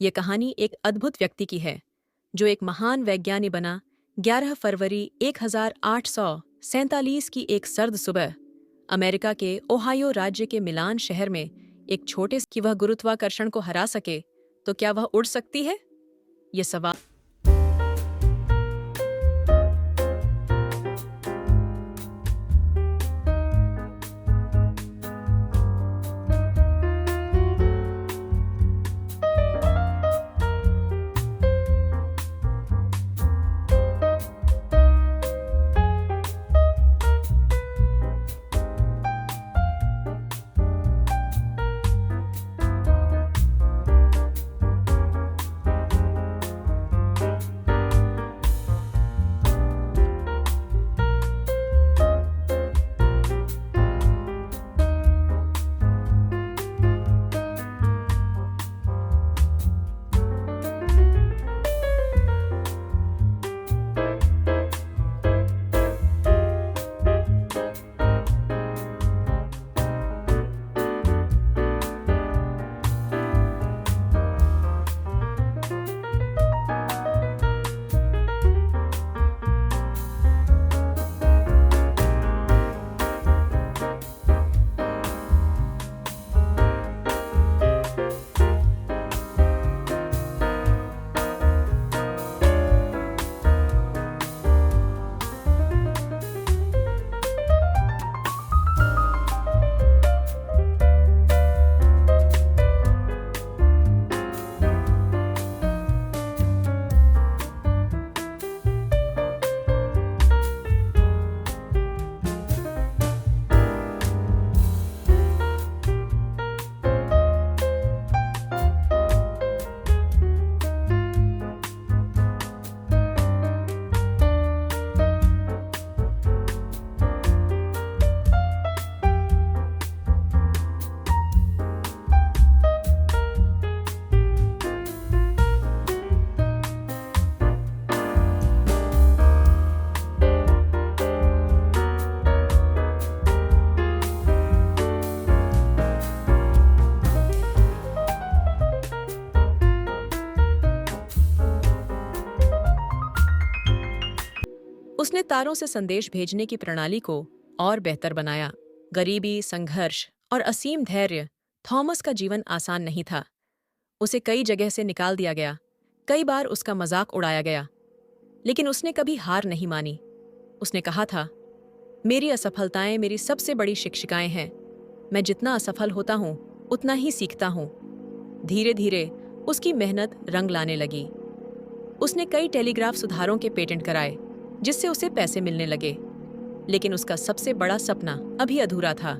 ये कहानी एक अद्भुत व्यक्ति की है जो एक महान वैज्ञानिक बना। 11 फरवरी 1847 की एक सर्द सुबह अमेरिका के ओहायो राज्य के मिलान शहर में एक छोटे कि वह गुरुत्वाकर्षण को हरा सके तो क्या वह उड़ सकती है? ये सवाल उसने तारों से संदेश भेजने की प्रणाली को और बेहतर बनाया। गरीबी, संघर्ष और असीम धैर्य। थॉमस का जीवन आसान नहीं था। उसे कई जगह से निकाल दिया गया, कई बार उसका मजाक उड़ाया गया, लेकिन उसने कभी हार नहीं मानी। उसने कहा था, मेरी असफलताएं मेरी सबसे बड़ी शिक्षिकाएं हैं। मैं जितना असफल होता हूं उतना ही सीखता हूं। धीरे धीरे उसकी मेहनत रंग लाने लगी। उसने कई टेलीग्राफ सुधारों के पेटेंट कराए जिससे उसे पैसे मिलने लगे, लेकिन उसका सबसे बड़ा सपना अभी अधूरा था,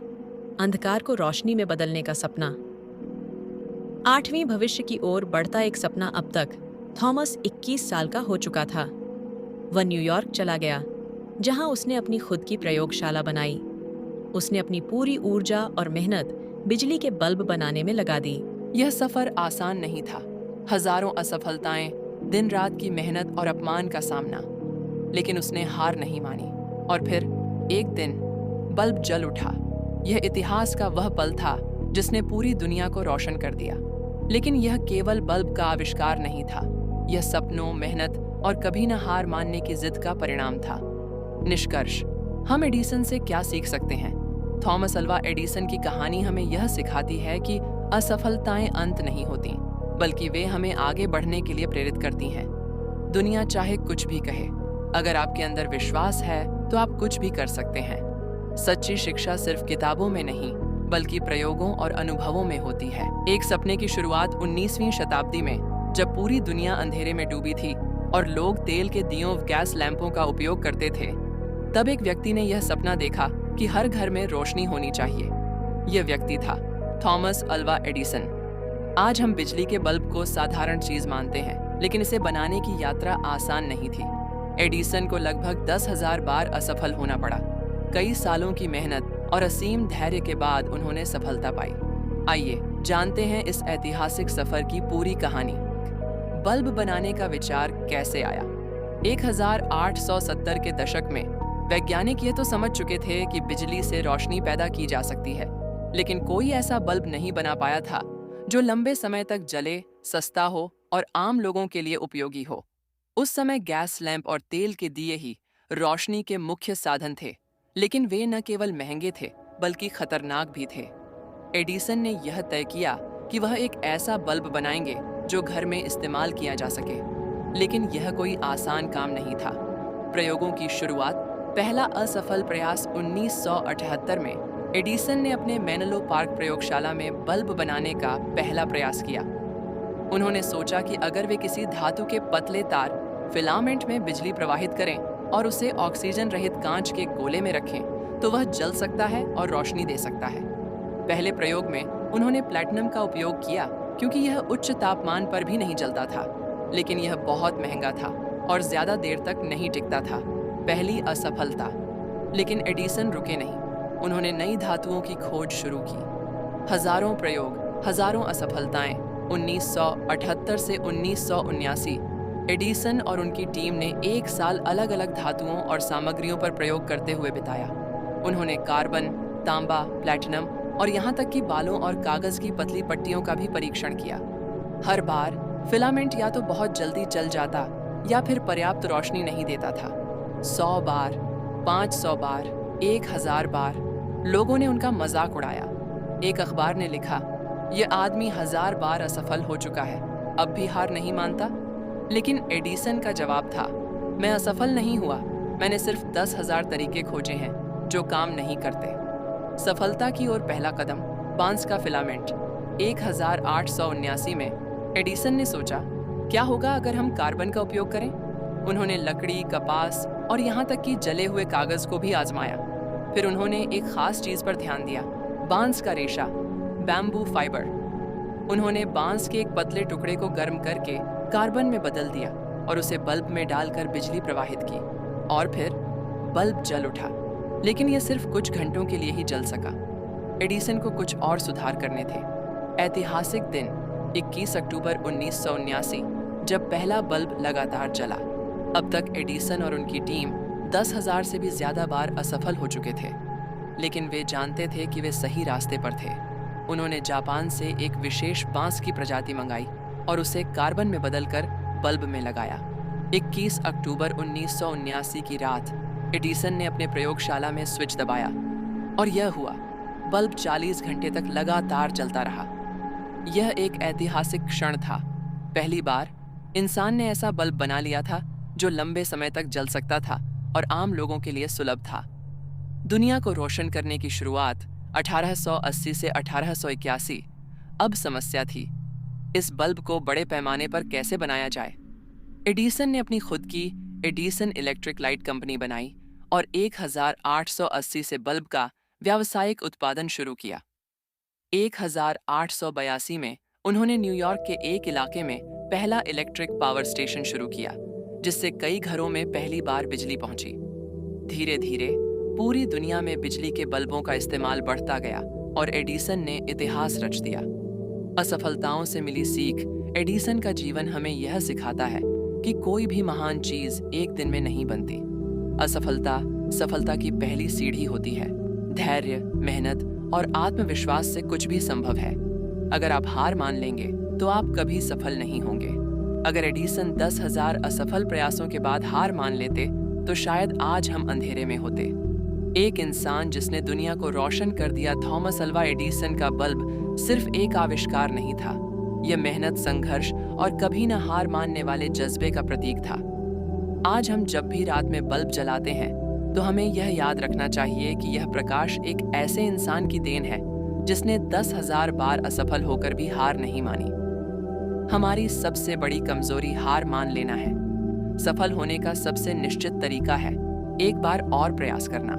अंधकार को रोशनी में बदलने का सपना। 8वीं भविष्य की ओर बढ़ता एक सपना। अब तक थॉमस 21 साल का हो चुका था। वह न्यूयॉर्क चला गया, जहां उसने अपनी खुद की प्रयोगशाला बनाई। उसने अपनी पूरी ऊर्जा और मेहनत बिजली के बल्ब बनाने में लगा दी। यह सफर आसान नहीं था। हजारों असफलताएं, दिन रात की मेहनत और अपमान का सामना, लेकिन उसने हार नहीं मानी। और फिर एक दिन बल्ब जल उठा। यह इतिहास का वह पल था जिसने पूरी दुनिया को रोशन कर दिया। लेकिन यह केवल बल्ब का आविष्कार नहीं था, यह सपनों, मेहनत और कभी न हार मानने की जिद का परिणाम था। निष्कर्ष, हम एडिसन से क्या सीख सकते हैं? थॉमस अल्वा एडिसन की कहानी हमें यह सिखाती है कि असफलताएं अंत नहीं होती, बल्कि वे हमें आगे बढ़ने के लिए प्रेरित करती हैं। दुनिया चाहे कुछ भी कहे, अगर आपके अंदर विश्वास है तो आप कुछ भी कर सकते हैं। सच्ची शिक्षा सिर्फ किताबों में नहीं, बल्कि प्रयोगों और अनुभवों में होती है। एक सपने की शुरुआत 19वीं शताब्दी में, जब पूरी दुनिया अंधेरे में डूबी थी और लोग तेल के दियों, गैस लैंपों का उपयोग करते थे। तब एक व्यक्ति ने यह सपना देखा कि हर घर में रोशनी होनी चाहिए। यह व्यक्ति था थॉमस अल्वा एडिसन। आज हम बिजली के बल्ब को साधारण चीज मानते हैं, लेकिन इसे बनाने की यात्रा आसान नहीं थी। एडिसन को लगभग 10,000 बार असफल होना पड़ा। कई सालों की मेहनत और असीम धैर्य के बाद उन्होंने सफलता पाई। आइए जानते हैं इस ऐतिहासिक सफर की पूरी कहानी। बल्ब बनाने का विचार कैसे आया? 1870 के दशक में वैज्ञानिक ये तो समझ चुके थे कि बिजली से रोशनी पैदा की जा सकती है, लेकिन कोई ऐसा बल्ब नहीं बना पाया था जो लंबे समय तक जले सस्ता हो और आम लोगों के लिए उपयोगी हो। उस समय गैस लैंप और तेल के दिए ही रोशनी के मुख्य साधन थे, लेकिन वे न केवल महंगे थे बल्कि खतरनाक भी थे। एडिसन ने यह तय किया कि वह एक ऐसा बल्ब बनाएंगे जो घर में इस्तेमाल किया जा सके, लेकिन यह कोई आसान काम नहीं था। प्रयोगों की शुरुआत, पहला असफल प्रयास 1978 में एडिसन ने अपने मेनलो पार्क प्रयोगशाला में बल्ब बनाने का पहला प्रयास किया। उन्होंने सोचा कि अगर वे किसी धातु के पतले तार फिलामेंट में बिजली प्रवाहित करें और उसे ऑक्सीजन रहित कांच के गोले में रखें तो वह जल सकता है और रोशनी दे सकता है। पहले प्रयोग में उन्होंने प्लैटिनम का उपयोग किया क्योंकि यह उच्च तापमान पर भी नहीं जलता था, लेकिन यह बहुत महंगा था और ज्यादा देर तक नहीं टिकता था। पहली असफलता, लेकिन एडिसन रुके नहीं। उन्होंने नई धातुओं की खोज शुरू की। हजारों प्रयोग, हजारों असफलताएं। 1978 से 1979 एडिसन और उनकी टीम ने एक साल अलग अलग धातुओं और सामग्रियों पर प्रयोग करते हुए बिताया। उन्होंने कार्बन, तांबा, प्लैटिनम और यहाँ तक कि बालों और कागज की पतली पट्टियों का भी परीक्षण किया। हर बार फिलामेंट या तो बहुत जल्दी जल जाता या फिर पर्याप्त रोशनी नहीं देता था। 100 बार, 500 बार, 1000 बार लोगों ने उनका मजाक उड़ाया। एक अखबार ने लिखा, यह आदमी 1000 बार असफल हो चुका है, अब भी हार नहीं मानता। लेकिन एडिसन का जवाब था, मैं असफल नहीं हुआ, मैंने सिर्फ 10,000 तरीके खोजे हैं जो काम नहीं करते। सफलता की ओर पहला कदम, बांस का फिलामेंट। 1879 में एडिसन ने सोचा, क्या होगा अगर हम कार्बन का उपयोग करें? उन्होंने लकड़ी, कपास और यहाँ तक कि जले हुए कागज को भी आजमाया। फिर उन्होंने एक खास चीज पर ध्यान दिया, बांस का रेशा, बैम्बू फाइबर। उन्होंने बांस के एक पतले टुकड़े को गर्म करके कार्बन में बदल दिया और उसे बल्ब में डालकर बिजली प्रवाहित की, और फिर बल्ब जल उठा। लेकिन यह सिर्फ कुछ घंटों के लिए ही जल सका। एडिसन को कुछ और सुधार करने थे। ऐतिहासिक दिन 21 अक्टूबर 1979, जब पहला बल्ब लगातार जला। अब तक एडिसन और उनकी टीम 10,000 से भी ज्यादा बार असफल हो चुके थे, लेकिन वे जानते थे कि वे सही रास्ते पर थे। उन्होंने जापान से एक विशेष बांस की प्रजाति मंगाई और उसे कार्बन में बदलकर बल्ब में लगाया। 21 अक्टूबर 1979 की रात एडिसन ने अपने प्रयोगशाला में स्विच दबाया और यह हुआ, बल्ब 40 घंटे तक लगातार जलता रहा। यह एक ऐतिहासिक क्षण था। पहली बार इंसान ने ऐसा बल्ब बना लिया था जो लंबे समय तक जल सकता था और आम लोगों के लिए सुलभ था। दुनिया को रोशन करने की शुरुआत 1880 से 1881। अब समस्या थी, इस बल्ब को बड़े पैमाने पर कैसे बनाया जाए। एडिसन ने अपनी खुद की एडिसन इलेक्ट्रिक लाइट कंपनी बनाई और 1880 से बल्ब का व्यावसायिक उत्पादन शुरू किया। 1882 में उन्होंने न्यूयॉर्क के एक इलाके में पहला इलेक्ट्रिक पावर स्टेशन शुरू किया, जिससे कई घरों में पहली बार बिजली पहुंची। धीरे धीरे पूरी दुनिया में बिजली के बल्बों का इस्तेमाल बढ़ता गया और एडिसन ने इतिहास रच दिया। असफलताओं से मिली सीख, एडिसन का जीवन हमें यह सिखाता है कि कोई भी महान चीज एक दिन में नहीं बनती। असफलता सफलता की पहली सीढ़ी होती है। धैर्य, मेहनत और आत्मविश्वास से कुछ भी संभव है। अगर आप हार मान लेंगे तो आप कभी सफल नहीं होंगे। अगर एडिसन 10,000 असफल प्रयासों के बाद हार मान लेते तो शायद आज हम अंधेरे में होते। एक इंसान जिसने दुनिया को रोशन कर दिया, थॉमस अल्वा एडिसन का बल्ब सिर्फ एक आविष्कार नहीं था, यह मेहनत, संघर्ष और कभी न हार मानने वाले जज्बे का प्रतीक था। आज हम जब भी रात में बल्ब जलाते हैं तो हमें यह याद रखना चाहिए कि यह प्रकाश एक ऐसे इंसान की देन है जिसने 10,000 बार असफल होकर भी हार नहीं मानी। हमारी सबसे बड़ी कमजोरी हार मान लेना है। सफल होने का सबसे निश्चित तरीका है एक बार और प्रयास करना।